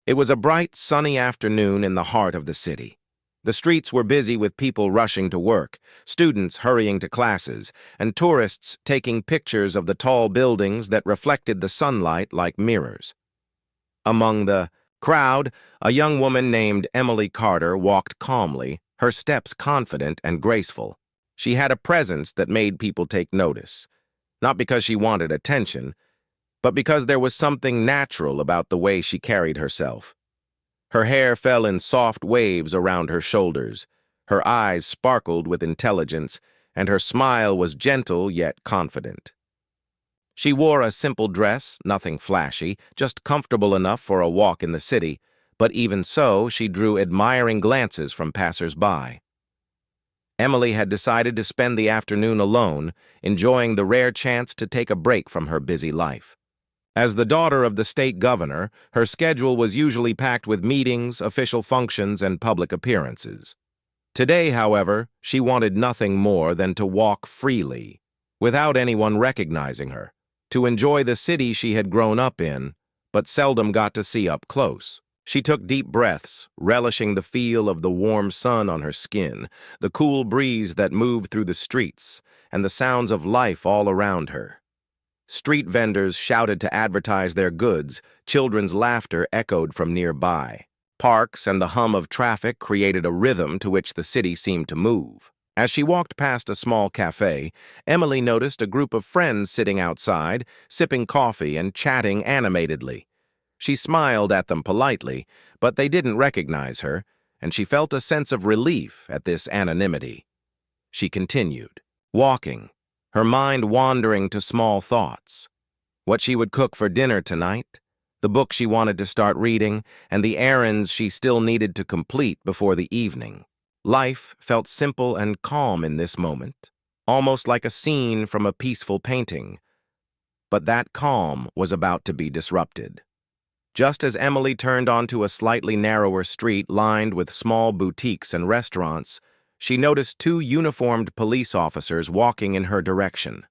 It was a bright, sunny afternoon in the heart of the city. The streets were busy with people rushing to work, students hurrying to classes, and tourists taking pictures of the tall buildings that reflected the sunlight like mirrors. Among the crowd, a young woman named Emily Carter walked calmly, her steps confident and graceful. She had a presence that made people take notice, not because she wanted attention, but because there was something natural about the way she carried herself. Her hair fell in soft waves around her shoulders, her eyes sparkled with intelligence, and her smile was gentle yet confident. She wore a simple dress, nothing flashy, just comfortable enough for a walk in the city, but even so, she drew admiring glances from passers-by. Emily had decided to spend the afternoon alone, enjoying the rare chance to take a break from her busy life. As the daughter of the state governor, her schedule was usually packed with meetings, official functions, and public appearances. Today, however, she wanted nothing more than to walk freely, without anyone recognizing her, to enjoy the city she had grown up in, but seldom got to see up close. She took deep breaths, relishing the feel of the warm sun on her skin, the cool breeze that moved through the streets, and the sounds of life all around her. Street vendors shouted to advertise their goods, children's laughter echoed from nearby. Parks and the hum of traffic created a rhythm to which the city seemed to move. As she walked past a small cafe, Emily noticed a group of friends sitting outside, sipping coffee and chatting animatedly. She smiled at them politely, but they didn't recognize her, and she felt a sense of relief at this anonymity. She continued, walking, her mind wandering to small thoughts. What she would cook for dinner tonight, the book she wanted to start reading, and the errands she still needed to complete before the evening. Life felt simple and calm in this moment, almost like a scene from a peaceful painting. But that calm was about to be disrupted. Just as Emily turned onto a slightly narrower street lined with small boutiques and restaurants, she noticed two uniformed police officers walking in her direction.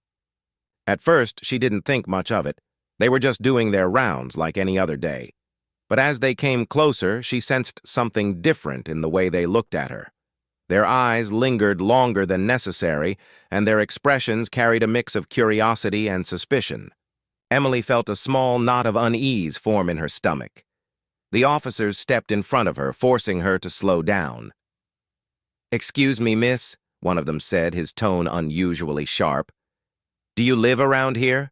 At first, she didn't think much of it. They were just doing their rounds like any other day. But as they came closer, she sensed something different in the way they looked at her. Their eyes lingered longer than necessary, and their expressions carried a mix of curiosity and suspicion. Emily felt a small knot of unease form in her stomach. The officers stepped in front of her, forcing her to slow down. "Excuse me, miss," one of them said, his tone unusually sharp. "Do you live around here?"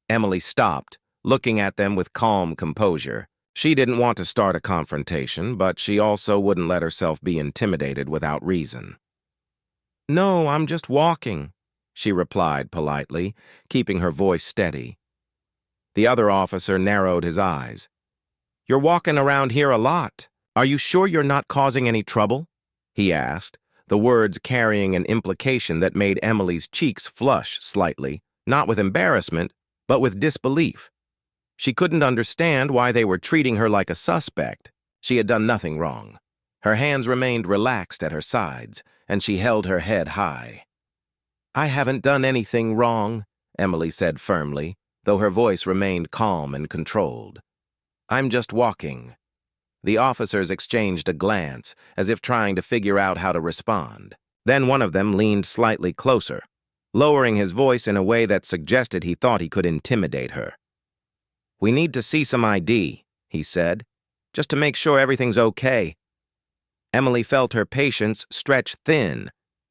Emily stopped, looking at them with calm composure. She didn't want to start a confrontation, but she also wouldn't let herself be intimidated without reason. "No, I'm just walking," she replied politely, keeping her voice steady. The other officer narrowed his eyes. "You're walking around here a lot. Are you sure you're not causing any trouble?" he asked, the words carrying an implication that made Emily's cheeks flush slightly, not with embarrassment, but with disbelief. She couldn't understand why they were treating her like a suspect. She had done nothing wrong. Her hands remained relaxed at her sides, and she held her head high. "I haven't done anything wrong," Emily said firmly, though her voice remained calm and controlled. "I'm just walking." The officers exchanged a glance, as if trying to figure out how to respond. Then one of them leaned slightly closer, lowering his voice in a way that suggested he thought he could intimidate her. "We need to see some ID," he said, "just to make sure everything's okay." Emily felt her patience stretch thin,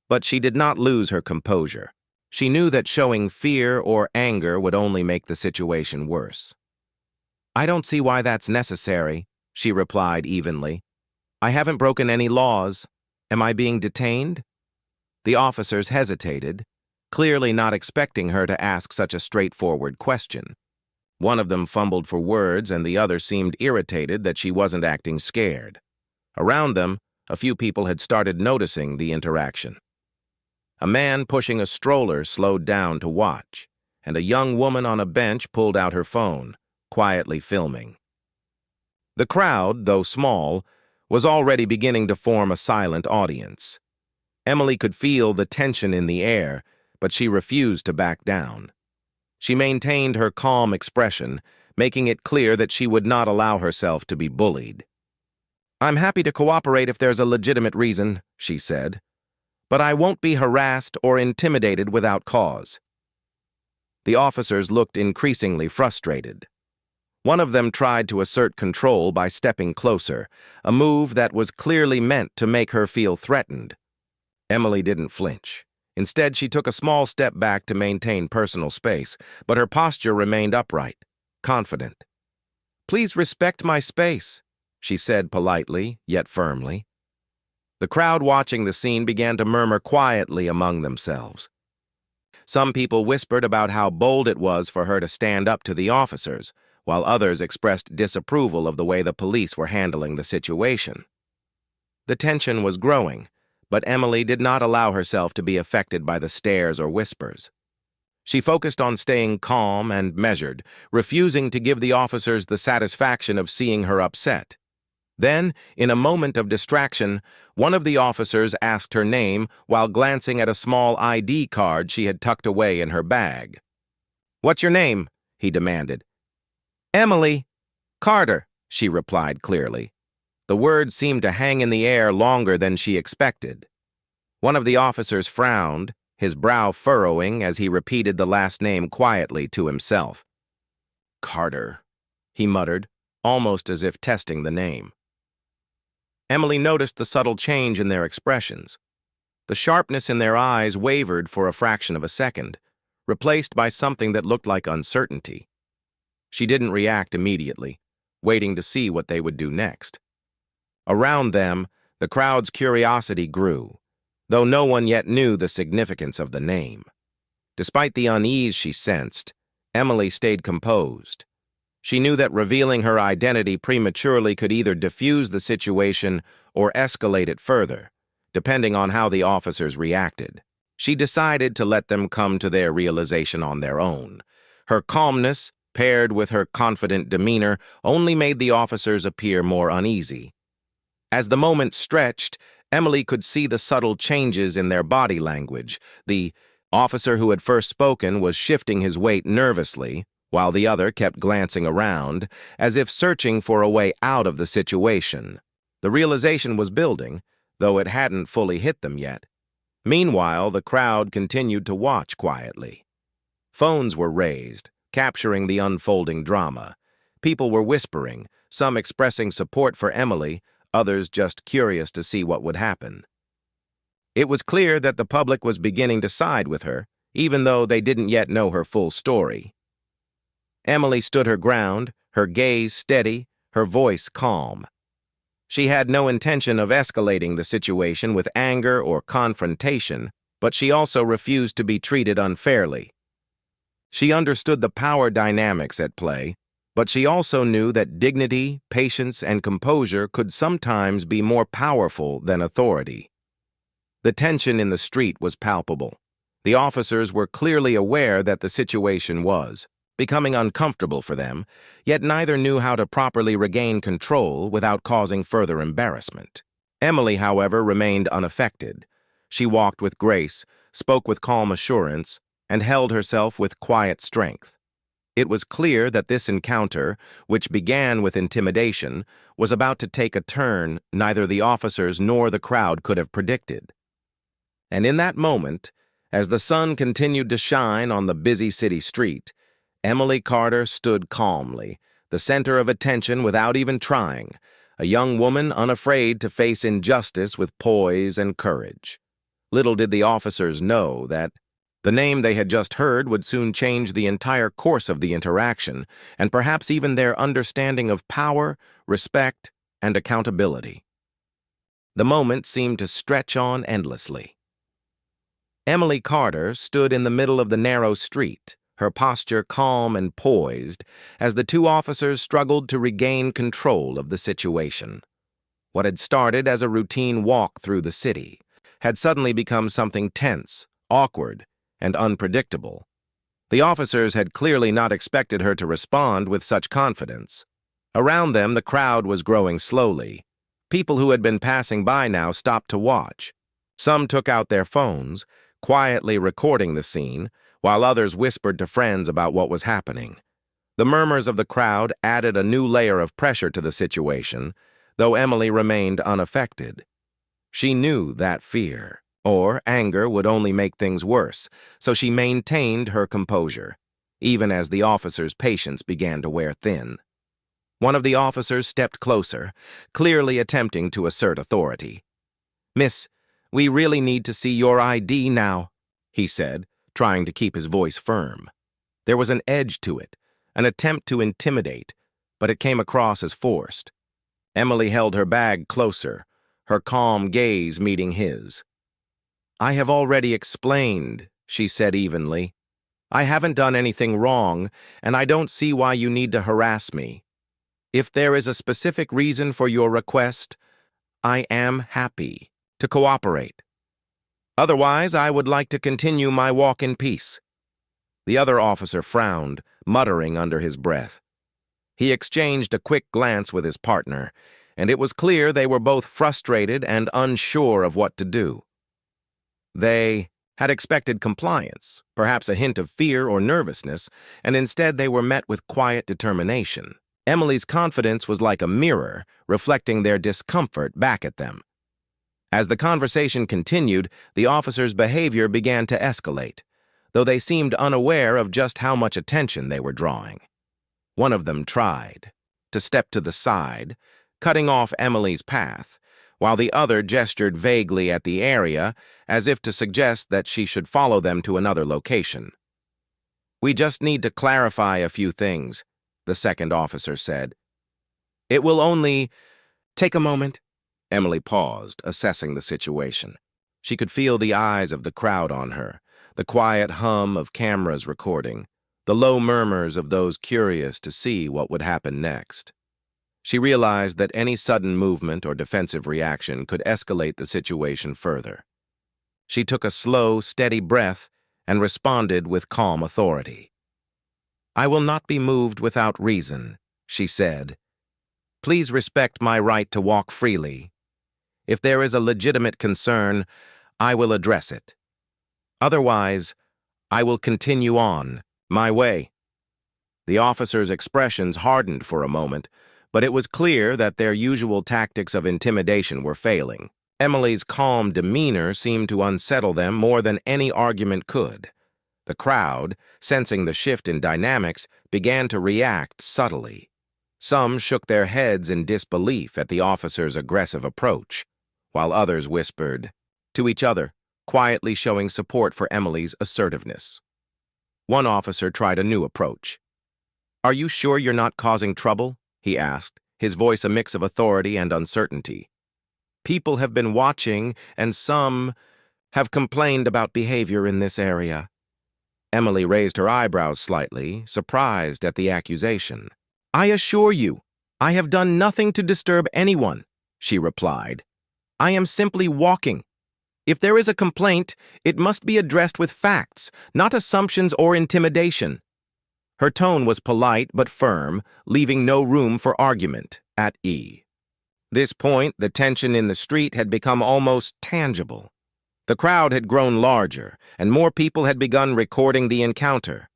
but she did not lose her composure. She knew that showing fear or anger would only make the situation worse. "I don't see why that's necessary," she replied evenly. "I haven't broken any laws. Am I being detained?" The officers hesitated, clearly not expecting her to ask such a straightforward question. One of them fumbled for words, and the other seemed irritated that she wasn't acting scared. Around them, a few people had started noticing the interaction. A man pushing a stroller slowed down to watch, and a young woman on a bench pulled out her phone, quietly filming. The crowd, though small, was already beginning to form a silent audience. Emily could feel the tension in the air, but she refused to back down. She maintained her calm expression, making it clear that she would not allow herself to be bullied. "I'm happy to cooperate if there's a legitimate reason," she said, "but I won't be harassed or intimidated without cause." The officers looked increasingly frustrated. One of them tried to assert control by stepping closer, a move that was clearly meant to make her feel threatened. Emily didn't flinch. Instead, she took a small step back to maintain personal space, but her posture remained upright, confident. "Please respect my space," she said politely, yet firmly. The crowd watching the scene began to murmur quietly among themselves. Some people whispered about how bold it was for her to stand up to the officers, while others expressed disapproval of the way the police were handling the situation. The tension was growing, but Emily did not allow herself to be affected by the stares or whispers. She focused on staying calm and measured, refusing to give the officers the satisfaction of seeing her upset. Then, in a moment of distraction, one of the officers asked her name while glancing at a small ID card she had tucked away in her bag. "What's your name?" he demanded. "Emily Carter," she replied clearly. The words seemed to hang in the air longer than she expected. One of the officers frowned, his brow furrowing as he repeated the last name quietly to himself. "Carter," he muttered, almost as if testing the name. Emily noticed the subtle change in their expressions. The sharpness in their eyes wavered for a fraction of a second, replaced by something that looked like uncertainty. She didn't react immediately, waiting to see what they would do next. Around them, the crowd's curiosity grew, though no one yet knew the significance of the name. Despite the unease she sensed, Emily stayed composed. She knew that revealing her identity prematurely could either diffuse the situation or escalate it further, depending on how the officers reacted. She decided to let them come to their realization on their own. Her calmness, paired with her confident demeanor, only made the officers appear more uneasy. As the moment stretched, Emily could see the subtle changes in their body language. The officer who had first spoken was shifting his weight nervously, while the other kept glancing around, as if searching for a way out of the situation. The realization was building, though it hadn't fully hit them yet. Meanwhile, the crowd continued to watch quietly. Phones were raised, capturing the unfolding drama. People were whispering, some expressing support for Emily, others just curious to see what would happen. It was clear that the public was beginning to side with her, even though they didn't yet know her full story. Emily stood her ground, her gaze steady, her voice calm. She had no intention of escalating the situation with anger or confrontation, but she also refused to be treated unfairly. She understood the power dynamics at play, but she also knew that dignity, patience, and composure could sometimes be more powerful than authority. The tension in the street was palpable. The officers were clearly aware that the situation was becoming uncomfortable for them, yet neither knew how to properly regain control without causing further embarrassment. Emily, however, remained unaffected. She walked with grace, spoke with calm assurance, and held herself with quiet strength. It was clear that this encounter, which began with intimidation, was about to take a turn neither the officers nor the crowd could have predicted. And in that moment, as the sun continued to shine on the busy city street, Emily Carter stood calmly, the center of attention without even trying, a young woman unafraid to face injustice with poise and courage. Little did the officers know that the name they had just heard would soon change the entire course of the interaction, and perhaps even their understanding of power, respect, and accountability. The moment seemed to stretch on endlessly. Emily Carter stood in the middle of the narrow street, her posture calm and poised, as the two officers struggled to regain control of the situation. What had started as a routine walk through the city had suddenly become something tense, awkward, and unpredictable. The officers had clearly not expected her to respond with such confidence. Around them, the crowd was growing slowly. People who had been passing by now stopped to watch. Some took out their phones, quietly recording the scene, while others whispered to friends about what was happening. The murmurs of the crowd added a new layer of pressure to the situation, though Emily remained unaffected. She knew that fear, or anger, would only make things worse, so she maintained her composure, even as the officer's patience began to wear thin. One of the officers stepped closer, clearly attempting to assert authority. "Miss, we really need to see your ID now," he said, trying to keep his voice firm. There was an edge to it, an attempt to intimidate, but it came across as forced. Emily held her bag closer, her calm gaze meeting his. "I have already explained," she said evenly. "I haven't done anything wrong, and I don't see why you need to harass me. If there is a specific reason for your request, I am happy to cooperate. Otherwise, I would like to continue my walk in peace." The other officer frowned, muttering under his breath. He exchanged a quick glance with his partner, and it was clear they were both frustrated and unsure of what to do. They had expected compliance, perhaps a hint of fear or nervousness, and instead they were met with quiet determination. Emily's confidence was like a mirror, reflecting their discomfort back at them. As the conversation continued, the officers' behavior began to escalate, though they seemed unaware of just how much attention they were drawing. One of them tried to step to the side, cutting off Emily's path, while the other gestured vaguely at the area as if to suggest that she should follow them to another location. "We just need to clarify a few things," the second officer said. "It will only take a moment." Emily paused, assessing the situation. She could feel the eyes of the crowd on her, the quiet hum of cameras recording, the low murmurs of those curious to see what would happen next. She realized that any sudden movement or defensive reaction could escalate the situation further. She took a slow, steady breath and responded with calm authority. "I will not be moved without reason," she said. "Please respect my right to walk freely. If there is a legitimate concern, I will address it. Otherwise, I will continue on my way." The officers' expressions hardened for a moment, but it was clear that their usual tactics of intimidation were failing. Emily's calm demeanor seemed to unsettle them more than any argument could. The crowd, sensing the shift in dynamics, began to react subtly. Some shook their heads in disbelief at the officer's aggressive approach, while others whispered to each other, quietly showing support for Emily's assertiveness. One officer tried a new approach. "Are you sure you're not causing trouble?" he asked, his voice a mix of authority and uncertainty. "People have been watching, and some have complained about behavior in this area." Emily raised her eyebrows slightly, surprised at the accusation. "I assure you, I have done nothing to disturb anyone," she replied. "I am simply walking. If there is a complaint, it must be addressed with facts, not assumptions or intimidation." Her tone was polite but firm, leaving no room for argument at this point, the tension in the street had become almost tangible. The crowd had grown larger, and more people had begun recording the encounter.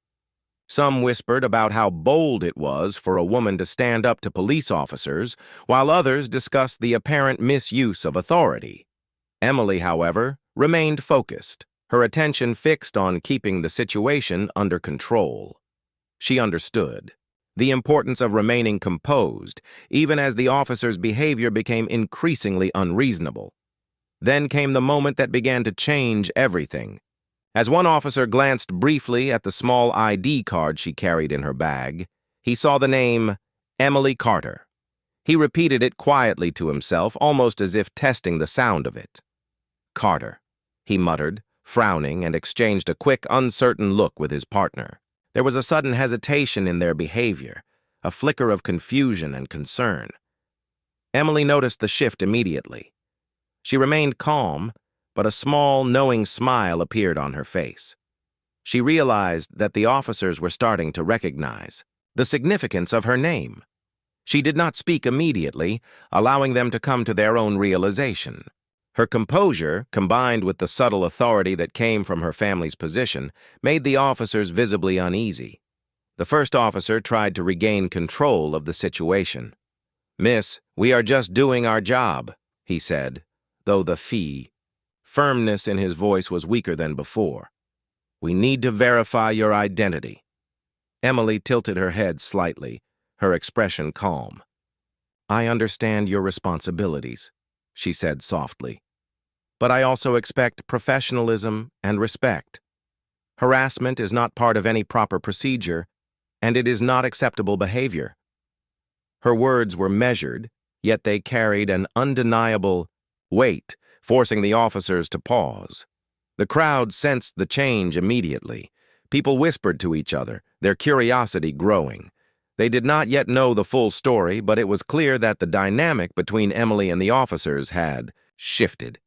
Some whispered about how bold it was for a woman to stand up to police officers, while others discussed the apparent misuse of authority. Emily, however, remained focused, her attention fixed on keeping the situation under control. She understood the importance of remaining composed, even as the officer's behavior became increasingly unreasonable. Then came the moment that began to change everything. As one officer glanced briefly at the small ID card she carried in her bag, he saw the name Emily Carter. He repeated it quietly to himself, almost as if testing the sound of it. "Carter," he muttered, frowning, and exchanged a quick, uncertain look with his partner. There was a sudden hesitation in their behavior, a flicker of confusion and concern. Emily noticed the shift immediately. She remained calm, but a small, knowing smile appeared on her face. She realized that the officers were starting to recognize the significance of her name. She did not speak immediately, allowing them to come to their own realization. Her composure, combined with the subtle authority that came from her family's position, made the officers visibly uneasy. The first officer tried to regain control of the situation. "Miss, we are just doing our job," he said, though the firmness in his voice was weaker than before. "We need to verify your identity." Emily tilted her head slightly, her expression calm. "I understand your responsibilities," she said softly. "But I also expect professionalism and respect. Harassment is not part of any proper procedure, and it is not acceptable behavior." Her words were measured, yet they carried an undeniable weight, forcing the officers to pause. The crowd sensed the change immediately. People whispered to each other, their curiosity growing. They did not yet know the full story, but it was clear that the dynamic between Emily and the officers had shifted.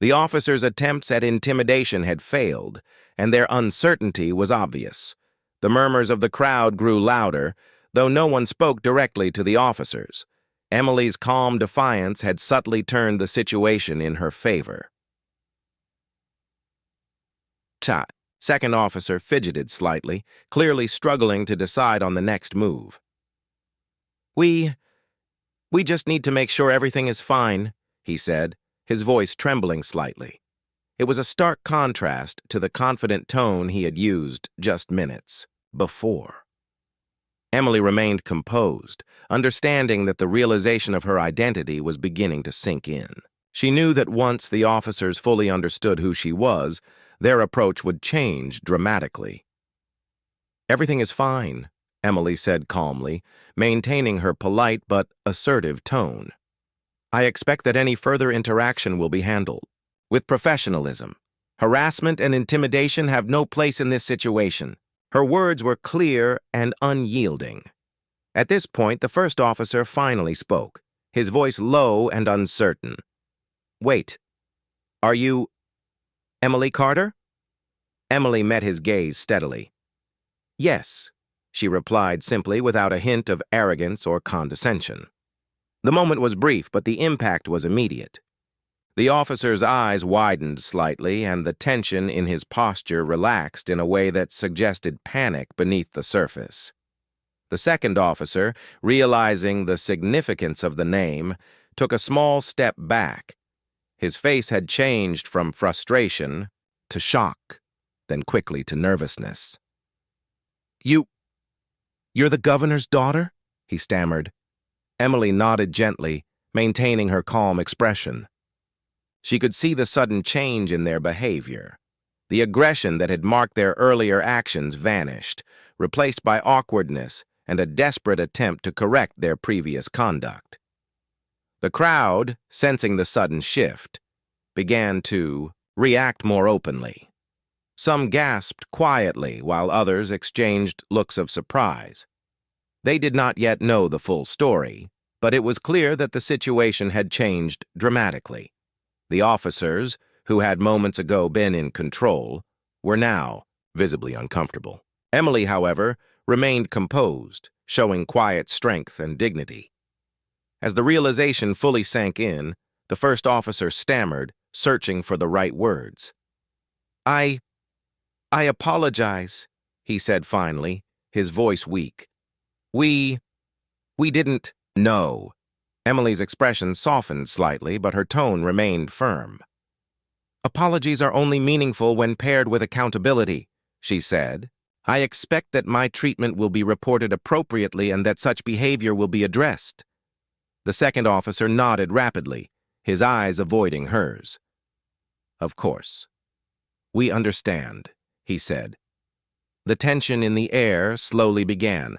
The officers' attempts at intimidation had failed, and their uncertainty was obvious. The murmurs of the crowd grew louder, though no one spoke directly to the officers. Emily's calm defiance had subtly turned the situation in her favor. Second officer fidgeted slightly, clearly struggling to decide on the next move. We just need to make sure everything is fine," he said, his voice trembling slightly. It was a stark contrast to the confident tone he had used just minutes before. Emily remained composed, understanding that the realization of her identity was beginning to sink in. She knew that once the officers fully understood who she was, their approach would change dramatically. "Everything is fine," Emily said calmly, maintaining her polite but assertive tone. "I expect that any further interaction will be handled with professionalism. Harassment and intimidation have no place in this situation." Her words were clear and unyielding. At this point, the first officer finally spoke, his voice low and uncertain. "Wait, are you Emily Carter?" Emily met his gaze steadily. "Yes," she replied simply without a hint of arrogance or condescension. The moment was brief, but the impact was immediate. The officer's eyes widened slightly, and the tension in his posture relaxed in a way that suggested panic beneath the surface. The second officer, realizing the significance of the name, took a small step back. His face had changed from frustration to shock, then quickly to nervousness. You're the governor's daughter?" he stammered. Emily nodded gently, maintaining her calm expression. She could see the sudden change in their behavior. The aggression that had marked their earlier actions vanished, replaced by awkwardness and a desperate attempt to correct their previous conduct. The crowd, sensing the sudden shift, began to react more openly. Some gasped quietly, while others exchanged looks of surprise. They did not yet know the full story, but it was clear that the situation had changed dramatically. The officers, who had moments ago been in control, were now visibly uncomfortable. Emily, however, remained composed, showing quiet strength and dignity. As the realization fully sank in, the first officer stammered, searching for the right words. I apologize," he said finally, his voice weak. We didn't know." Emily's expression softened slightly, but her tone remained firm. "Apologies are only meaningful when paired with accountability," she said. "I expect that my treatment will be reported appropriately and that such behavior will be addressed." The second officer nodded rapidly, his eyes avoiding hers. "Of course. We understand," he said. The tension in the air slowly began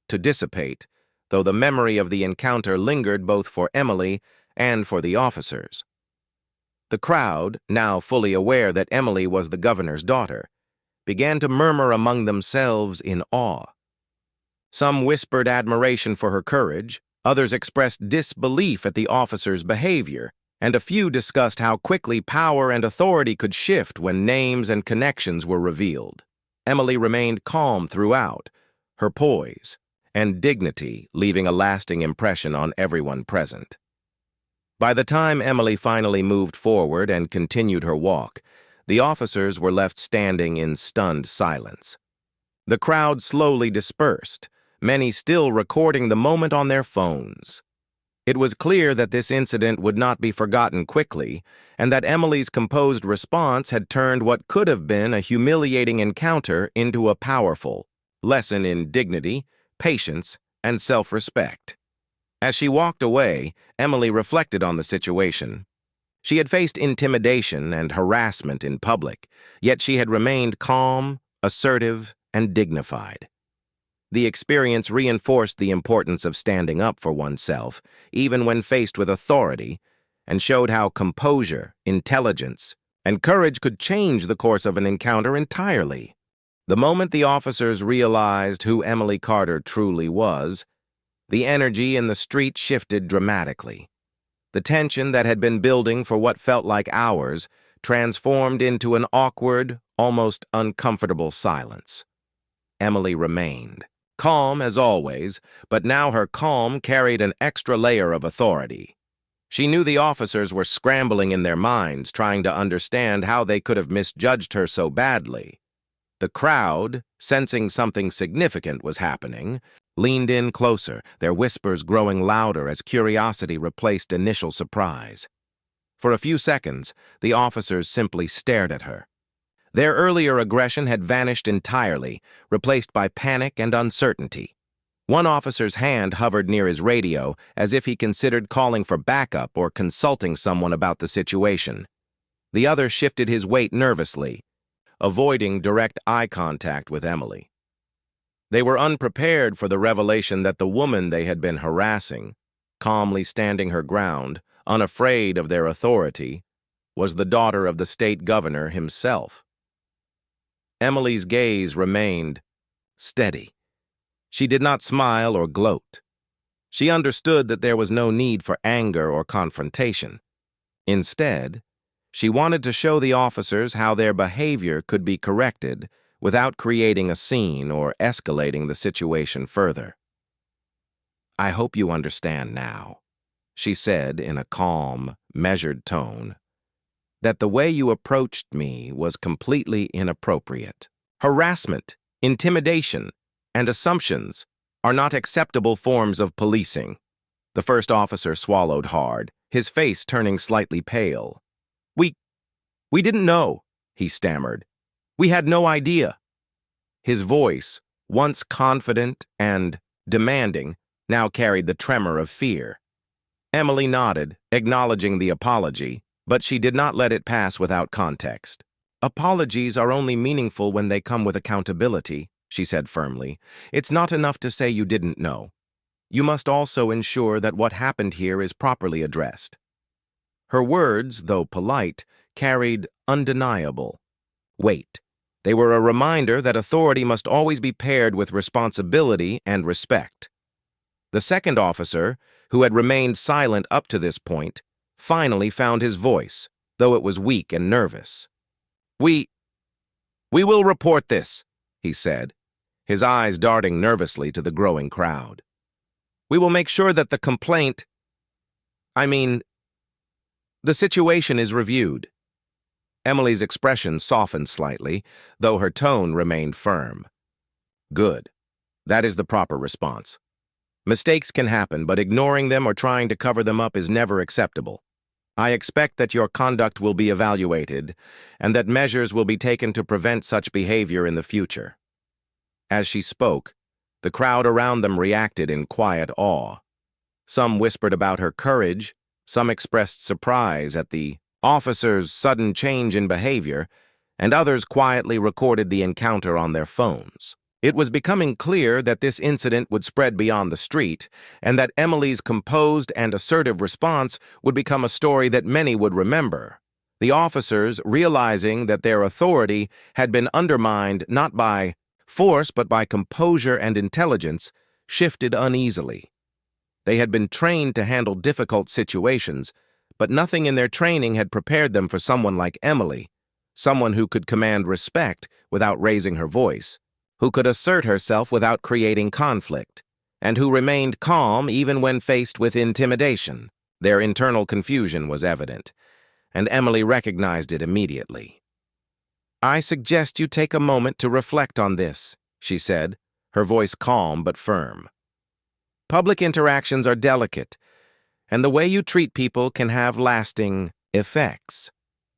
to dissipate, though the memory of the encounter lingered both for Emily and for the officers. The crowd, now fully aware that Emily was the governor's daughter, began to murmur among themselves in awe. Some whispered admiration for her courage, others expressed disbelief at the officer's behavior, and a few discussed how quickly power and authority could shift when names and connections were revealed. Emily remained calm throughout, her poise and dignity leaving a lasting impression on everyone present. By the time Emily finally moved forward and continued her walk, the officers were left standing in stunned silence. The crowd slowly dispersed, many still recording the moment on their phones. It was clear that this incident would not be forgotten quickly, and that Emily's composed response had turned what could have been a humiliating encounter into a powerful lesson in dignity, patience, and self-respect. As she walked away, Emily reflected on the situation. She had faced intimidation and harassment in public, yet she had remained calm, assertive, and dignified. The experience reinforced the importance of standing up for oneself, even when faced with authority, and showed how composure, intelligence, and courage could change the course of an encounter entirely. The moment the officers realized who Emily Carter truly was, the energy in the street shifted dramatically. The tension that had been building for what felt like hours transformed into an awkward, almost uncomfortable silence. Emily remained, calm as always, but now her calm carried an extra layer of authority. She knew the officers were scrambling in their minds, trying to understand how they could have misjudged her so badly. The crowd, sensing something significant was happening, leaned in closer, their whispers growing louder as curiosity replaced initial surprise. For a few seconds, the officers simply stared at her. Their earlier aggression had vanished entirely, replaced by panic and uncertainty. One officer's hand hovered near his radio as if he considered calling for backup or consulting someone about the situation. The other shifted his weight nervously, avoiding direct eye contact with Emily. They were unprepared for the revelation that the woman they had been harassing, calmly standing her ground, unafraid of their authority, was the daughter of the state governor himself. Emily's gaze remained steady. She did not smile or gloat. She understood that there was no need for anger or confrontation. Instead, she wanted to show the officers how their behavior could be corrected without creating a scene or escalating the situation further. "I hope you understand now," she said in a calm, measured tone, "that the way you approached me was completely inappropriate. Harassment, intimidation, and assumptions are not acceptable forms of policing." The first officer swallowed hard, his face turning slightly pale. We didn't know," he stammered. "We had no idea." His voice, once confident and demanding, now carried the tremor of fear. Emily nodded, acknowledging the apology, but she did not let it pass without context. "Apologies are only meaningful when they come with accountability," she said firmly. "It's not enough to say you didn't know. You must also ensure that what happened here is properly addressed." Her words, though polite, carried undeniable weight. They were a reminder that authority must always be paired with responsibility and respect. The second officer, who had remained silent up to this point, finally found his voice, though it was weak and nervous. We will report this," he said, his eyes darting nervously to the growing crowd. "We will make sure that the situation is reviewed." Emily's expression softened slightly, though her tone remained firm. "Good. That is the proper response. Mistakes can happen, but ignoring them or trying to cover them up is never acceptable. I expect that your conduct will be evaluated and that measures will be taken to prevent such behavior in the future." As she spoke, the crowd around them reacted in quiet awe. Some whispered about her courage, some expressed surprise at the officer's sudden change in behavior, and others quietly recorded the encounter on their phones. It was becoming clear that this incident would spread beyond the street, and that Emily's composed and assertive response would become a story that many would remember. The officers, realizing that their authority had been undermined not by force but by composure and intelligence, shifted uneasily. They had been trained to handle difficult situations, but nothing in their training had prepared them for someone like Emily, someone who could command respect without raising her voice, who could assert herself without creating conflict, and who remained calm even when faced with intimidation. Their internal confusion was evident, and Emily recognized it immediately. "I suggest you take a moment to reflect on this," she said, her voice calm but firm. Public interactions are delicate, and the way you treat people can have lasting effects.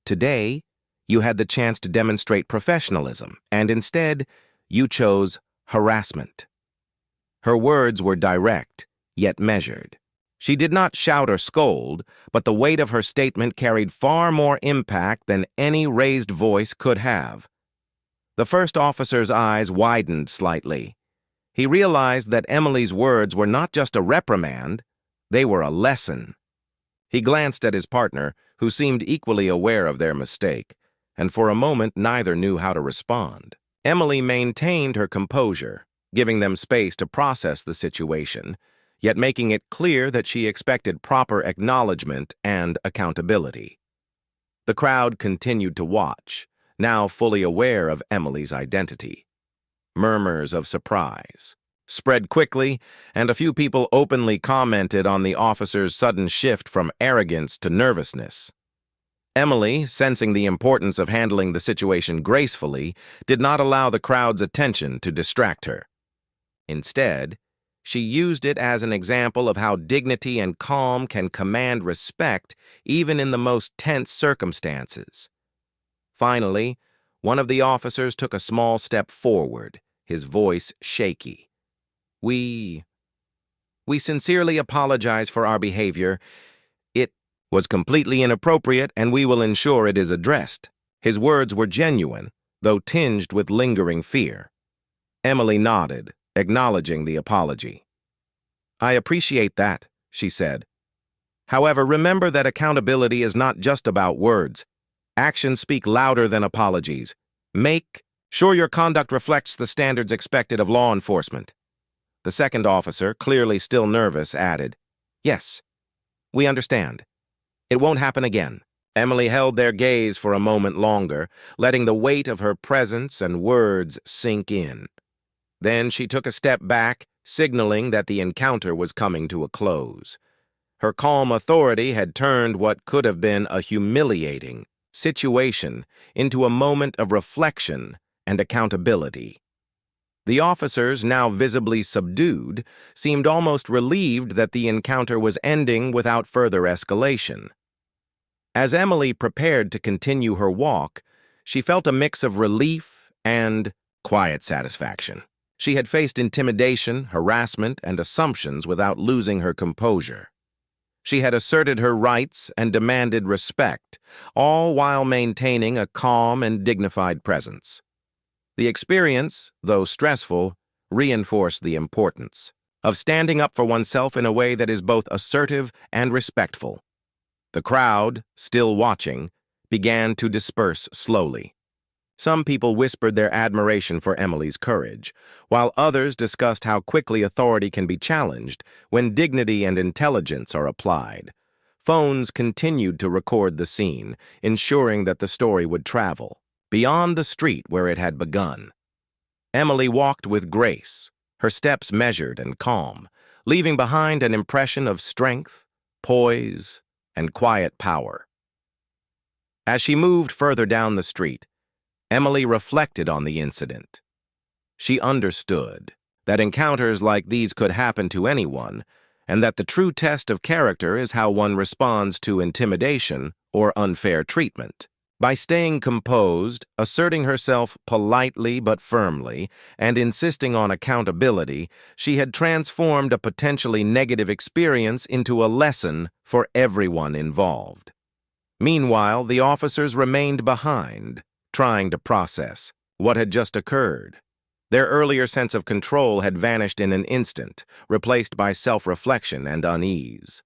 Today, you had the chance to demonstrate professionalism, and instead, you chose harassment. Her words were direct, yet measured. She did not shout or scold, but the weight of her statement carried far more impact than any raised voice could have. The first officer's eyes widened slightly. He realized that Emily's words were not just a reprimand, they were a lesson. He glanced at his partner, who seemed equally aware of their mistake, and for a moment neither knew how to respond. Emily maintained her composure, giving them space to process the situation, yet making it clear that she expected proper acknowledgement and accountability. The crowd continued to watch, now fully aware of Emily's identity. Murmurs of surprise spread quickly, and a few people openly commented on the officer's sudden shift from arrogance to nervousness. Emily, sensing the importance of handling the situation gracefully, did not allow the crowd's attention to distract her. Instead, she used it as an example of how dignity and calm can command respect even in the most tense circumstances. Finally, one of the officers took a small step forward, his voice shaky. We sincerely apologize for our behavior. It was completely inappropriate, and we will ensure it is addressed. His words were genuine, though tinged with lingering fear. Emily nodded, acknowledging the apology. I appreciate that, she said. However, remember that accountability is not just about words. Actions speak louder than apologies. Make sure your conduct reflects the standards expected of law enforcement. The second officer, clearly still nervous, added, Yes, we understand. It won't happen again. Emily held their gaze for a moment longer, letting the weight of her presence and words sink in. Then she took a step back, signaling that the encounter was coming to a close. Her calm authority had turned what could have been a humiliating situation into a moment of reflection and accountability. The officers, now visibly subdued, seemed almost relieved that the encounter was ending without further escalation. As Emily prepared to continue her walk, she felt a mix of relief and quiet satisfaction. She had faced intimidation, harassment, and assumptions without losing her composure. She had asserted her rights and demanded respect, all while maintaining a calm and dignified presence. The experience, though stressful, reinforced the importance of standing up for oneself in a way that is both assertive and respectful. The crowd, still watching, began to disperse slowly. Some people whispered their admiration for Emily's courage, while others discussed how quickly authority can be challenged when dignity and intelligence are applied. Phones continued to record the scene, ensuring that the story would travel beyond the street where it had begun. Emily walked with grace, her steps measured and calm, leaving behind an impression of strength, poise, and quiet power. As she moved further down the street, Emily reflected on the incident. She understood that encounters like these could happen to anyone, and that the true test of character is how one responds to intimidation or unfair treatment. By staying composed, asserting herself politely but firmly, and insisting on accountability, she had transformed a potentially negative experience into a lesson for everyone involved. Meanwhile, the officers remained behind, trying to process what had just occurred. Their earlier sense of control had vanished in an instant, replaced by self-reflection and unease.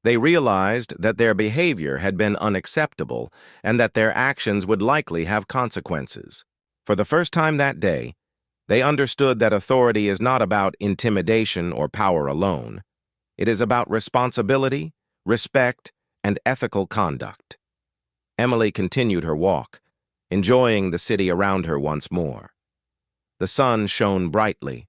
They realized that their behavior had been unacceptable and that their actions would likely have consequences. For the first time that day, they understood that authority is not about intimidation or power alone. It is about responsibility, respect, and ethical conduct. Emily continued her walk, enjoying the city around her once more. The sun shone brightly.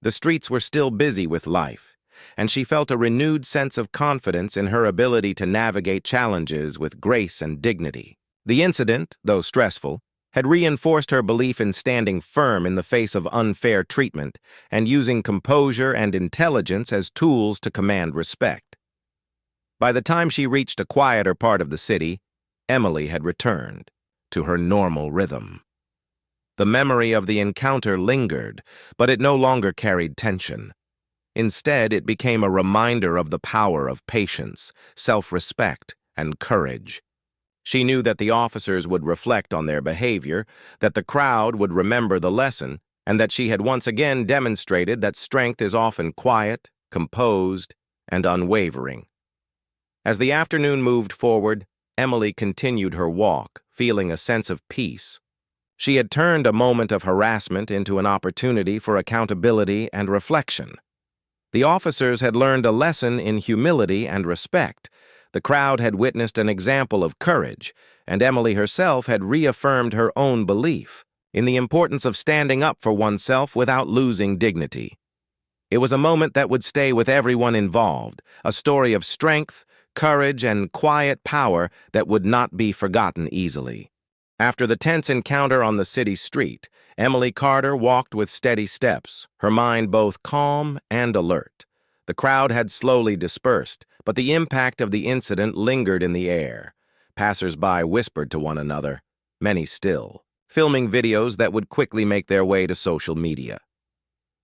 The streets were still busy with life, and she felt a renewed sense of confidence in her ability to navigate challenges with grace and dignity. The incident, though stressful, had reinforced her belief in standing firm in the face of unfair treatment and using composure and intelligence as tools to command respect. By the time she reached a quieter part of the city, Emily had returned to her normal rhythm. The memory of the encounter lingered, but it no longer carried tension. Instead, it became a reminder of the power of patience, self-respect, and courage. She knew that the officers would reflect on their behavior, that the crowd would remember the lesson, and that she had once again demonstrated that strength is often quiet, composed, and unwavering. As the afternoon moved forward, Emily continued her walk, feeling a sense of peace. She had turned a moment of harassment into an opportunity for accountability and reflection. The officers had learned a lesson in humility and respect. The crowd had witnessed an example of courage, and Emily herself had reaffirmed her own belief in the importance of standing up for oneself without losing dignity. It was a moment that would stay with everyone involved, a story of strength, courage, and quiet power that would not be forgotten easily. After the tense encounter on the city street, Emily Carter walked with steady steps, her mind both calm and alert. The crowd had slowly dispersed, but the impact of the incident lingered in the air. Passers-by whispered to one another, many still, filming videos that would quickly make their way to social media.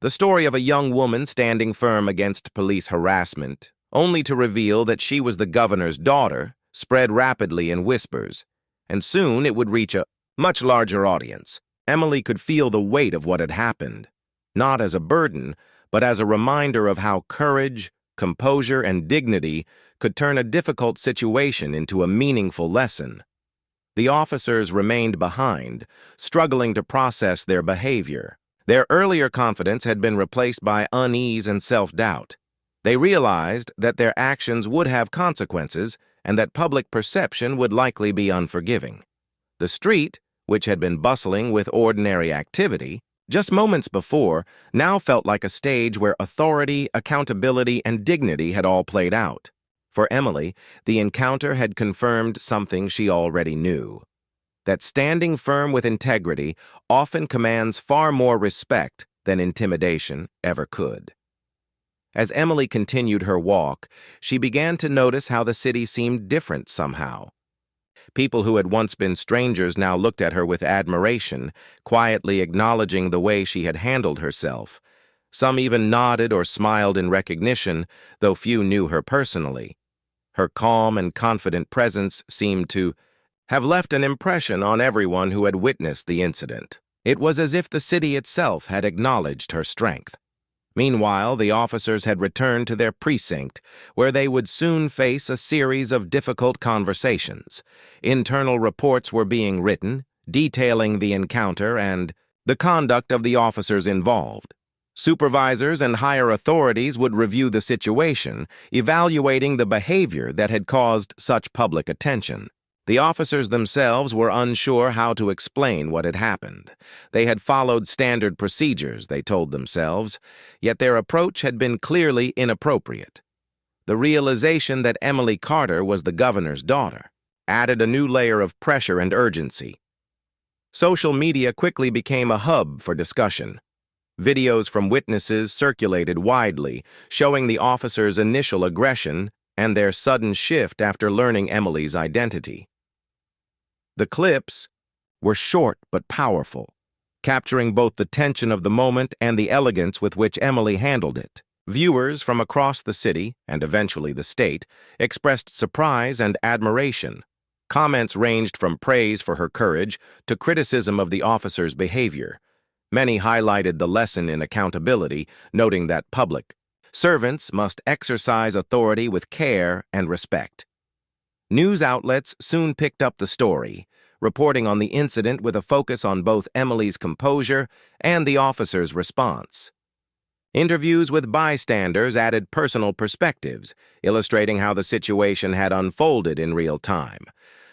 The story of a young woman standing firm against police harassment, only to reveal that she was the governor's daughter, spread rapidly in whispers, and soon it would reach a much larger audience. Emily could feel the weight of what had happened, not as a burden, but as a reminder of how courage, composure, and dignity could turn a difficult situation into a meaningful lesson. The officers remained behind, struggling to process their behavior. Their earlier confidence had been replaced by unease and self-doubt. They realized that their actions would have consequences and that public perception would likely be unforgiving. The street, which had been bustling with ordinary activity, just moments before, now felt like a stage where authority, accountability, and dignity had all played out. For Emily, the encounter had confirmed something she already knew: that standing firm with integrity often commands far more respect than intimidation ever could. As Emily continued her walk, she began to notice how the city seemed different somehow. People who had once been strangers now looked at her with admiration, quietly acknowledging the way she had handled herself. Some even nodded or smiled in recognition, though few knew her personally. Her calm and confident presence seemed to have left an impression on everyone who had witnessed the incident. It was as if the city itself had acknowledged her strength. Meanwhile, the officers had returned to their precinct, where they would soon face a series of difficult conversations. Internal reports were being written, detailing the encounter and the conduct of the officers involved. Supervisors and higher authorities would review the situation, evaluating the behavior that had caused such public attention. The officers themselves were unsure how to explain what had happened. They had followed standard procedures, they told themselves, yet their approach had been clearly inappropriate. The realization that Emily Carter was the governor's daughter added a new layer of pressure and urgency. Social media quickly became a hub for discussion. Videos from witnesses circulated widely, showing the officers' initial aggression and their sudden shift after learning Emily's identity. The clips were short but powerful, capturing both the tension of the moment and the elegance with which Emily handled it. Viewers from across the city, and eventually the state, expressed surprise and admiration. Comments ranged from praise for her courage to criticism of the officer's behavior. Many highlighted the lesson in accountability, noting that public servants must exercise authority with care and respect. News outlets soon picked up the story, reporting on the incident with a focus on both Emily's composure and the officer's response. Interviews with bystanders added personal perspectives, illustrating how the situation had unfolded in real time.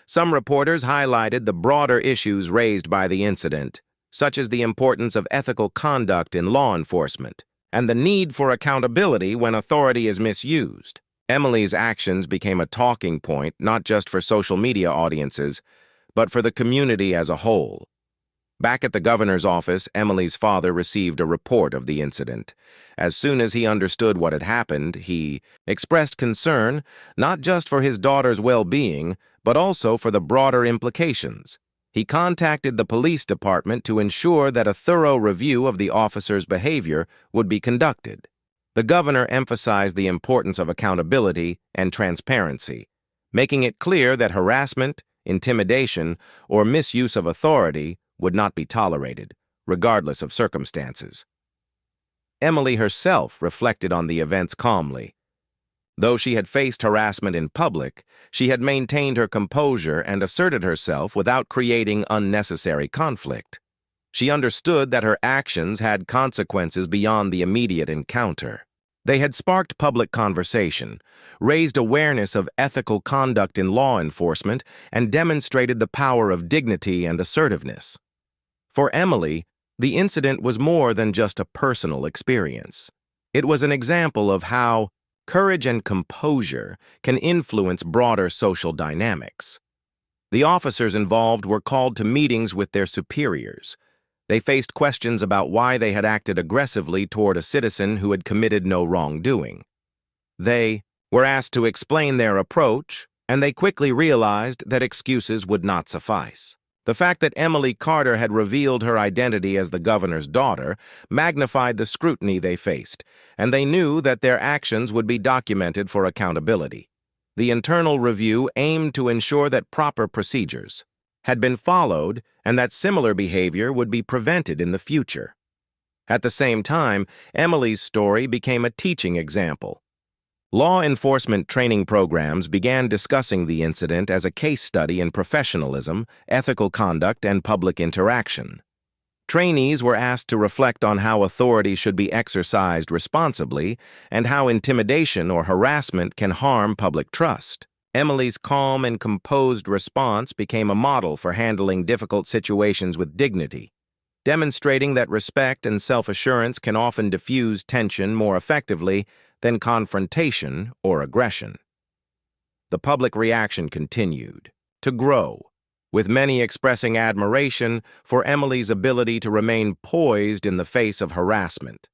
Some reporters highlighted the broader issues raised by the incident, such as the importance of ethical conduct in law enforcement and the need for accountability when authority is misused. Emily's actions became a talking point not just for social media audiences, but for the community as a whole. Back at the governor's office, Emily's father received a report of the incident. As soon as he understood what had happened, he expressed concern not just for his daughter's well-being, but also for the broader implications. He contacted the police department to ensure that a thorough review of the officer's behavior would be conducted. The governor emphasized the importance of accountability and transparency, making it clear that harassment, intimidation, or misuse of authority would not be tolerated, regardless of circumstances. Emily herself reflected on the events calmly. Though she had faced harassment in public, she had maintained her composure and asserted herself without creating unnecessary conflict. She understood that her actions had consequences beyond the immediate encounter. They had sparked public conversation, raised awareness of ethical conduct in law enforcement, and demonstrated the power of dignity and assertiveness. For Emily, the incident was more than just a personal experience. It was an example of how courage and composure can influence broader social dynamics. The officers involved were called to meetings with their superiors. They faced questions about why they had acted aggressively toward a citizen who had committed no wrongdoing. They were asked to explain their approach, and they quickly realized that excuses would not suffice. The fact that Emily Carter had revealed her identity as the governor's daughter magnified the scrutiny they faced, and they knew that their actions would be documented for accountability. The internal review aimed to ensure that proper procedures had been followed and that similar behavior would be prevented in the future. At the same time, Emily's story became a teaching example. Law enforcement training programs began discussing the incident as a case study in professionalism, ethical conduct, and public interaction. Trainees were asked to reflect on how authority should be exercised responsibly and how intimidation or harassment can harm public trust. Emily's calm and composed response became a model for handling difficult situations with dignity, demonstrating that respect and self-assurance can often diffuse tension more effectively than confrontation or aggression. The public reaction continued to grow, with many expressing admiration for Emily's ability to remain poised in the face of harassment.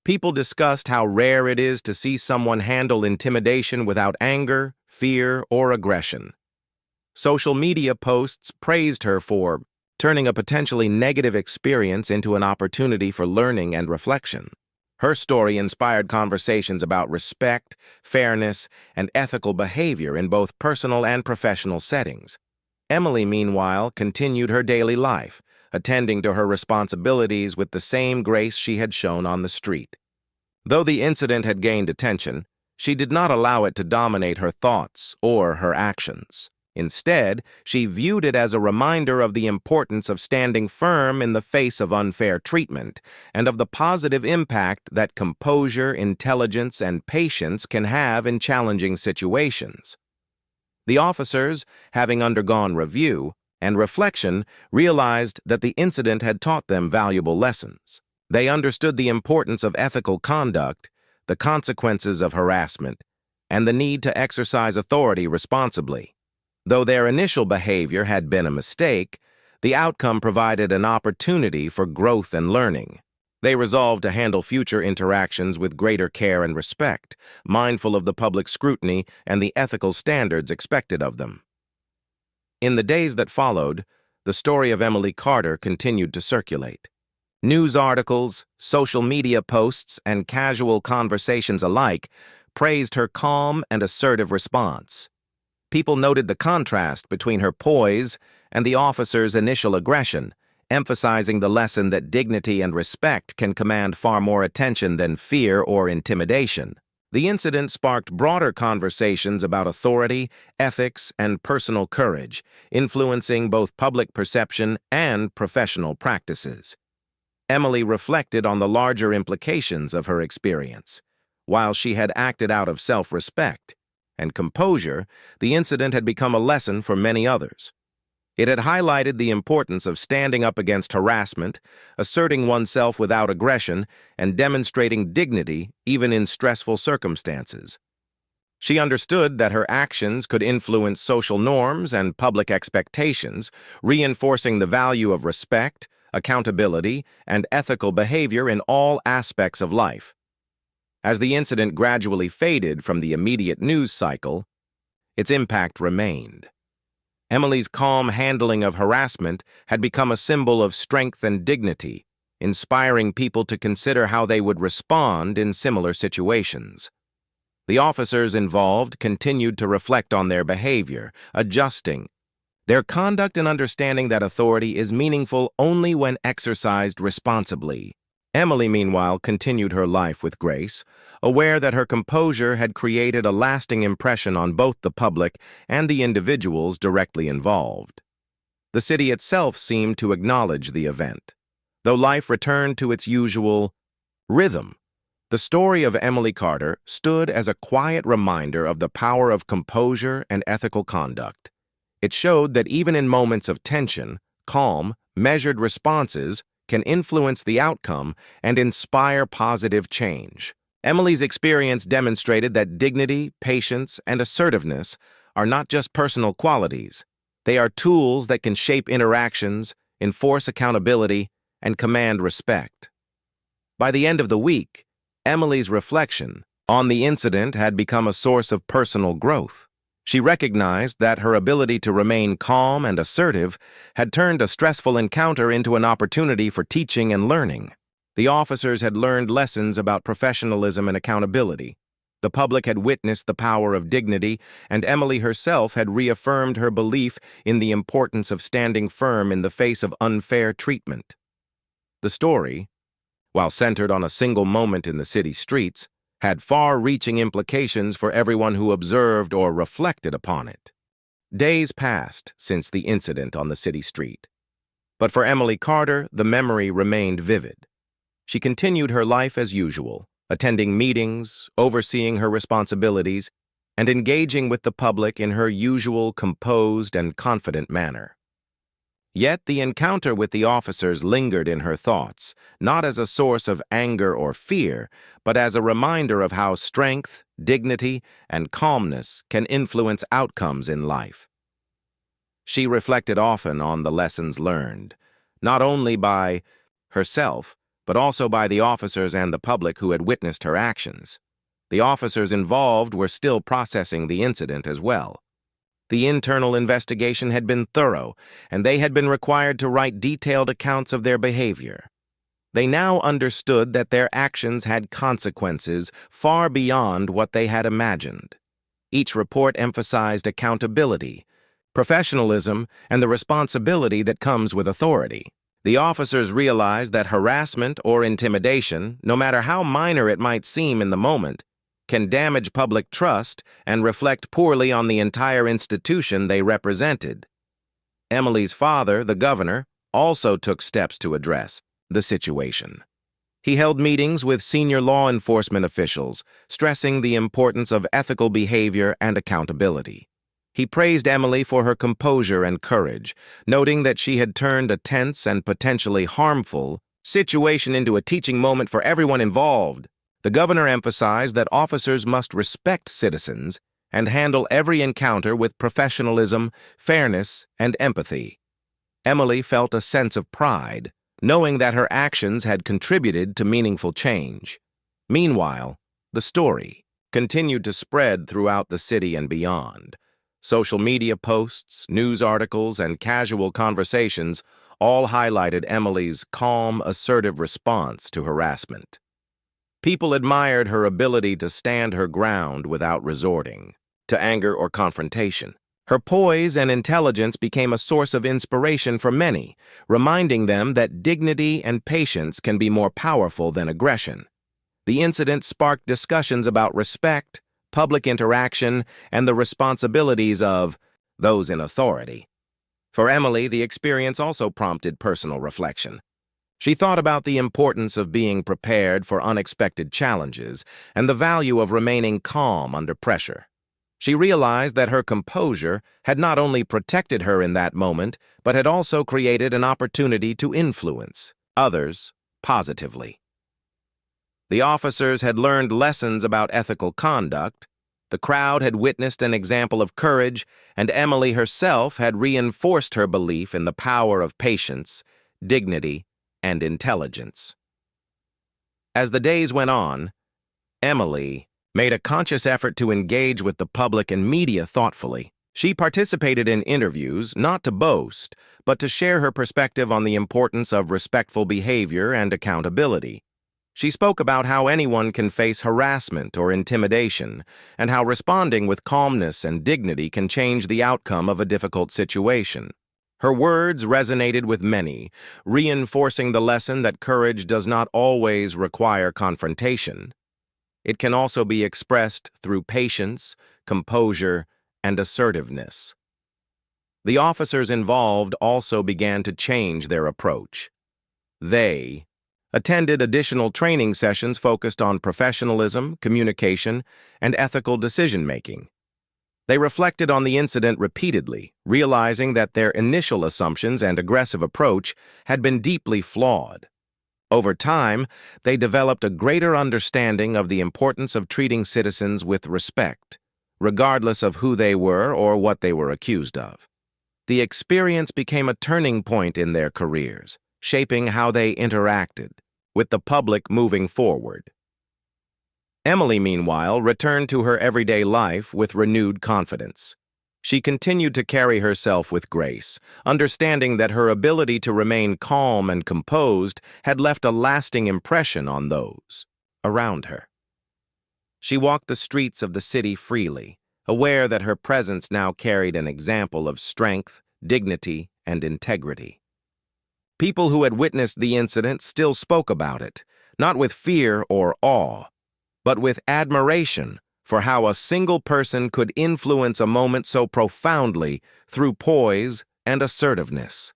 People discussed how rare it is to see someone handle intimidation without anger, fear, or aggression. Social media posts praised her for turning a potentially negative experience into an opportunity for learning and reflection. Her story inspired conversations about respect, fairness, and ethical behavior in both personal and professional settings. Emily, meanwhile, continued her daily life, attending to her responsibilities with the same grace she had shown on the street. Though the incident had gained attention, she did not allow it to dominate her thoughts or her actions. Instead, she viewed it as a reminder of the importance of standing firm in the face of unfair treatment and of the positive impact that composure, intelligence, and patience can have in challenging situations. The officers, having undergone review and reflection, realized that the incident had taught them valuable lessons. They understood the importance of ethical conduct, the consequences of harassment, and the need to exercise authority responsibly. Though their initial behavior had been a mistake, the outcome provided an opportunity for growth and learning. They resolved to handle future interactions with greater care and respect, mindful of the public scrutiny and the ethical standards expected of them. In the days that followed, the story of Emily Carter continued to circulate. News articles, social media posts, and casual conversations alike praised her calm and assertive response. People noted the contrast between her poise and the officer's initial aggression, emphasizing the lesson that dignity and respect can command far more attention than fear or intimidation. The incident sparked broader conversations about authority, ethics, and personal courage, influencing both public perception and professional practices. Emily reflected on the larger implications of her experience. While she had acted out of self-respect and composure, the incident had become a lesson for many others. It had highlighted the importance of standing up against harassment, asserting oneself without aggression, and demonstrating dignity even in stressful circumstances. She understood that her actions could influence social norms and public expectations, reinforcing the value of respect, accountability, and ethical behavior in all aspects of life. As the incident gradually faded from the immediate news cycle, its impact remained. Emily's calm handling of harassment had become a symbol of strength and dignity, inspiring people to consider how they would respond in similar situations. The officers involved continued to reflect on their behavior, adjusting their conduct and understanding that authority is meaningful only when exercised responsibly. Emily, meanwhile, continued her life with grace, aware that her composure had created a lasting impression on both the public and the individuals directly involved. The city itself seemed to acknowledge the event. Though life returned to its usual rhythm, the story of Emily Carter stood as a quiet reminder of the power of composure and ethical conduct. It showed that even in moments of tension, calm, measured responses can influence the outcome and inspire positive change. Emily's experience demonstrated that dignity, patience, and assertiveness are not just personal qualities. They are tools that can shape interactions, enforce accountability, and command respect. By the end of the week, Emily's reflection on the incident had become a source of personal growth. She recognized that her ability to remain calm and assertive had turned a stressful encounter into an opportunity for teaching and learning. The officers had learned lessons about professionalism and accountability. The public had witnessed the power of dignity, and Emily herself had reaffirmed her belief in the importance of standing firm in the face of unfair treatment. The story, while centered on a single moment in the city streets, had far-reaching implications for everyone who observed or reflected upon it. Days passed since the incident on the city street, but for Emily Carter, the memory remained vivid. She continued her life as usual, attending meetings, overseeing her responsibilities, and engaging with the public in her usual composed and confident manner. Yet the encounter with the officers lingered in her thoughts, not as a source of anger or fear, but as a reminder of how strength, dignity, and calmness can influence outcomes in life. She reflected often on the lessons learned, not only by herself, but also by the officers and the public who had witnessed her actions. The officers involved were still processing the incident as well. The internal investigation had been thorough, and they had been required to write detailed accounts of their behavior. They now understood that their actions had consequences far beyond what they had imagined. Each report emphasized accountability, professionalism, and the responsibility that comes with authority. The officers realized that harassment or intimidation, no matter how minor it might seem in the moment, can damage public trust and reflect poorly on the entire institution they represented. Emily's father, the governor, also took steps to address the situation. He held meetings with senior law enforcement officials, stressing the importance of ethical behavior and accountability. He praised Emily for her composure and courage, noting that she had turned a tense and potentially harmful situation into a teaching moment for everyone involved. The governor emphasized that officers must respect citizens and handle every encounter with professionalism, fairness, and empathy. Emily felt a sense of pride, knowing that her actions had contributed to meaningful change. Meanwhile, the story continued to spread throughout the city and beyond. Social media posts, news articles, and casual conversations all highlighted Emily's calm, assertive response to harassment. People admired her ability to stand her ground without resorting to anger or confrontation. Her poise and intelligence became a source of inspiration for many, reminding them that dignity and patience can be more powerful than aggression. The incident sparked discussions about respect, public interaction, and the responsibilities of those in authority. For Emily, the experience also prompted personal reflection. She thought about the importance of being prepared for unexpected challenges and the value of remaining calm under pressure. She realized that her composure had not only protected her in that moment, but had also created an opportunity to influence others positively. The officers had learned lessons about ethical conduct, The crowd had witnessed an example of courage, and Emily herself had reinforced her belief in the power of patience, dignity, and intelligence. As the days went on, Emily made a conscious effort to engage with the public and media thoughtfully. She participated in interviews not to boast, but to share her perspective on the importance of respectful behavior and accountability. She spoke about how anyone can face harassment or intimidation, and how responding with calmness and dignity can change the outcome of a difficult situation. Her words resonated with many, reinforcing the lesson that courage does not always require confrontation. It can also be expressed through patience, composure, and assertiveness. The officers involved also began to change their approach. They attended additional training sessions focused on professionalism, communication, and ethical decision-making. They reflected on the incident repeatedly, realizing that their initial assumptions and aggressive approach had been deeply flawed. Over time, they developed a greater understanding of the importance of treating citizens with respect, regardless of who they were or what they were accused of. The experience became a turning point in their careers, shaping how they interacted with the public moving forward. Emily, meanwhile, returned to her everyday life with renewed confidence. She continued to carry herself with grace, understanding that her ability to remain calm and composed had left a lasting impression on those around her. She walked the streets of the city freely, aware that her presence now carried an example of strength, dignity, and integrity. People who had witnessed the incident still spoke about it, not with fear or awe, but with admiration for how a single person could influence a moment so profoundly through poise and assertiveness.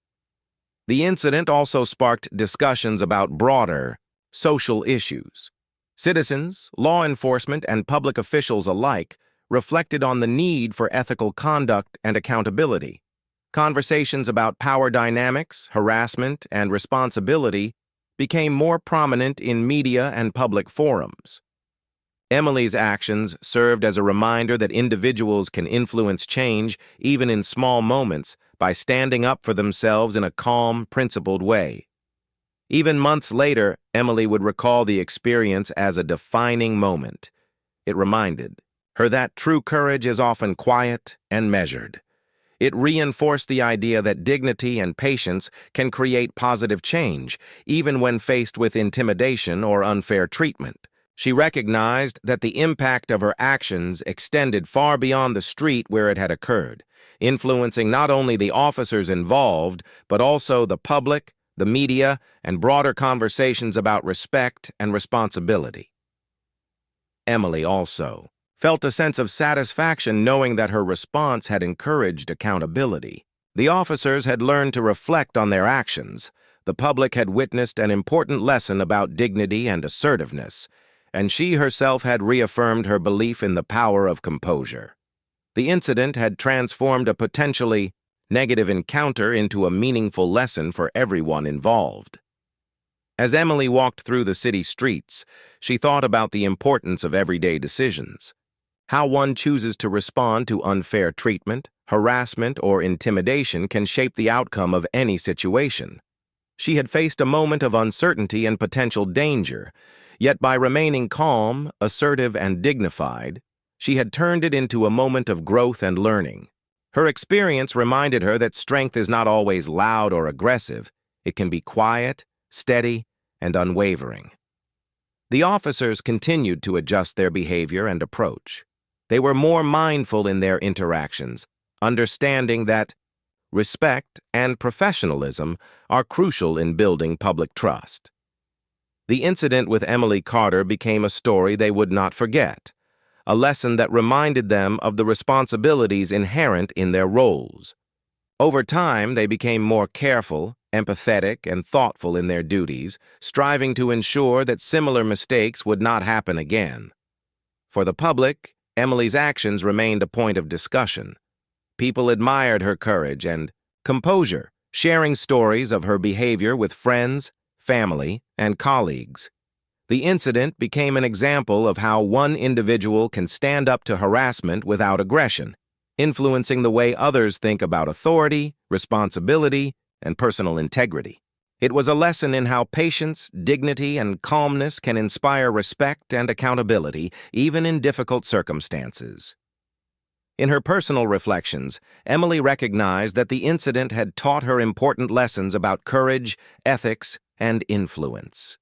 The incident also sparked discussions about broader social issues. Citizens, law enforcement, and public officials alike reflected on the need for ethical conduct and accountability. Conversations about power dynamics, harassment, and responsibility became more prominent in media and public forums. Emily's actions served as a reminder that individuals can influence change even in small moments by standing up for themselves in a calm, principled way. Even months later, Emily would recall the experience as a defining moment. It reminded her that true courage is often quiet and measured. It reinforced the idea that dignity and patience can create positive change, even when faced with intimidation or unfair treatment. She recognized that the impact of her actions extended far beyond the street where it had occurred, influencing not only the officers involved, but also the public, the media, and broader conversations about respect and responsibility. Emily also felt a sense of satisfaction knowing that her response had encouraged accountability. The officers had learned to reflect on their actions. The public had witnessed an important lesson about dignity and assertiveness, and she herself had reaffirmed her belief in the power of composure. The incident had transformed a potentially negative encounter into a meaningful lesson for everyone involved. As Emily walked through the city streets, she thought about the importance of everyday decisions. How one chooses to respond to unfair treatment, harassment, or intimidation can shape the outcome of any situation. She had faced a moment of uncertainty and potential danger, yet by remaining calm, assertive, and dignified, she had turned it into a moment of growth and learning. Her experience reminded her that strength is not always loud or aggressive. It can be quiet, steady, and unwavering. The officers continued to adjust their behavior and approach. They were more mindful in their interactions, understanding that respect and professionalism are crucial in building public trust. The incident with Emily Carter became a story they would not forget, a lesson that reminded them of the responsibilities inherent in their roles. Over time, they became more careful, empathetic, and thoughtful in their duties, striving to ensure that similar mistakes would not happen again. For the public, Emily's actions remained a point of discussion. People admired her courage and composure, sharing stories of her behavior with friends, family, and colleagues. The incident became an example of how one individual can stand up to harassment without aggression, influencing the way others think about authority, responsibility, and personal integrity. It was a lesson in how patience, dignity, and calmness can inspire respect and accountability, even in difficult circumstances. In her personal reflections, Emily recognized that the incident had taught her important lessons about courage, ethics, and influence.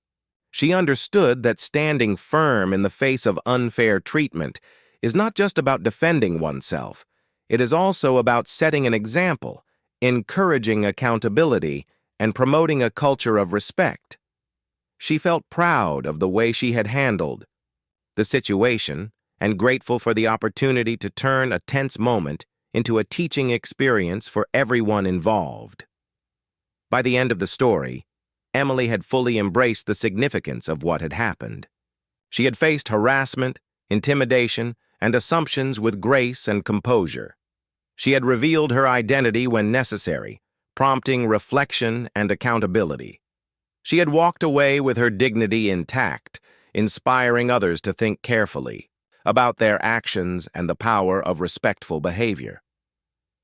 She understood that standing firm in the face of unfair treatment is not just about defending oneself. It is also about setting an example, encouraging accountability, and promoting a culture of respect. She felt proud of the way she had handled the situation and grateful for the opportunity to turn a tense moment into a teaching experience for everyone involved. By the end of the story, Emily had fully embraced the significance of what had happened. She had faced harassment, intimidation, and assumptions with grace and composure. She had revealed her identity when necessary, prompting reflection and accountability. She had walked away with her dignity intact, inspiring others to think carefully about their actions and the power of respectful behavior.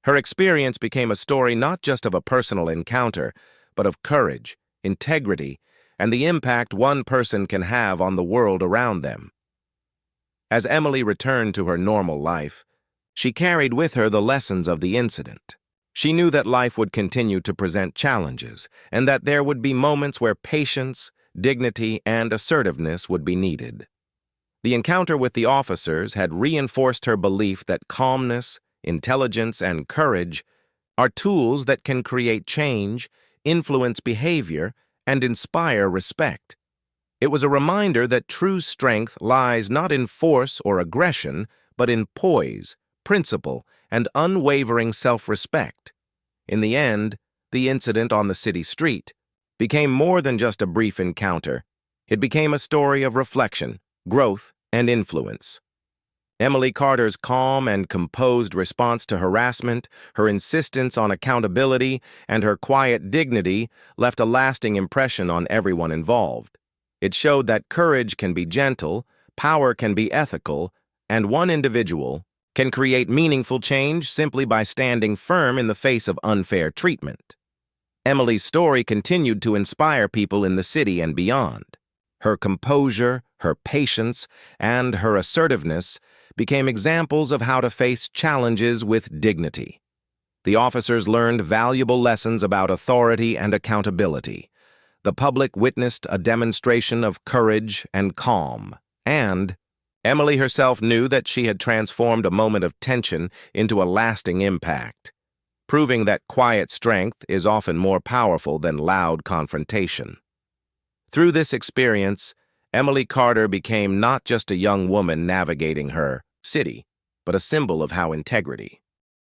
Her experience became a story not just of a personal encounter, but of courage, integrity, and the impact one person can have on the world around them. As Emily returned to her normal life, she carried with her the lessons of the incident. She knew that life would continue to present challenges, and that there would be moments where patience, dignity, and assertiveness would be needed. The encounter with the officers had reinforced her belief that calmness, intelligence, and courage are tools that can create change, influence behavior, and inspire respect. It was a reminder that true strength lies not in force or aggression, but in poise, principle, and unwavering self-respect. In the end, the incident on the city street became more than just a brief encounter. It became a story of reflection, growth, and influence. Emily Carter's calm and composed response to harassment, her insistence on accountability, and her quiet dignity left a lasting impression on everyone involved. It showed that courage can be gentle, power can be ethical, and one individual can create meaningful change simply by standing firm in the face of unfair treatment. Emily's story continued to inspire people in the city and beyond. Her composure, her patience, and her assertiveness became examples of how to face challenges with dignity. The officers learned valuable lessons about authority and accountability. The public witnessed a demonstration of courage and calm, and Emily herself knew that she had transformed a moment of tension into a lasting impact, proving that quiet strength is often more powerful than loud confrontation. Through this experience, Emily Carter became not just a young woman navigating her city, but a symbol of how integrity,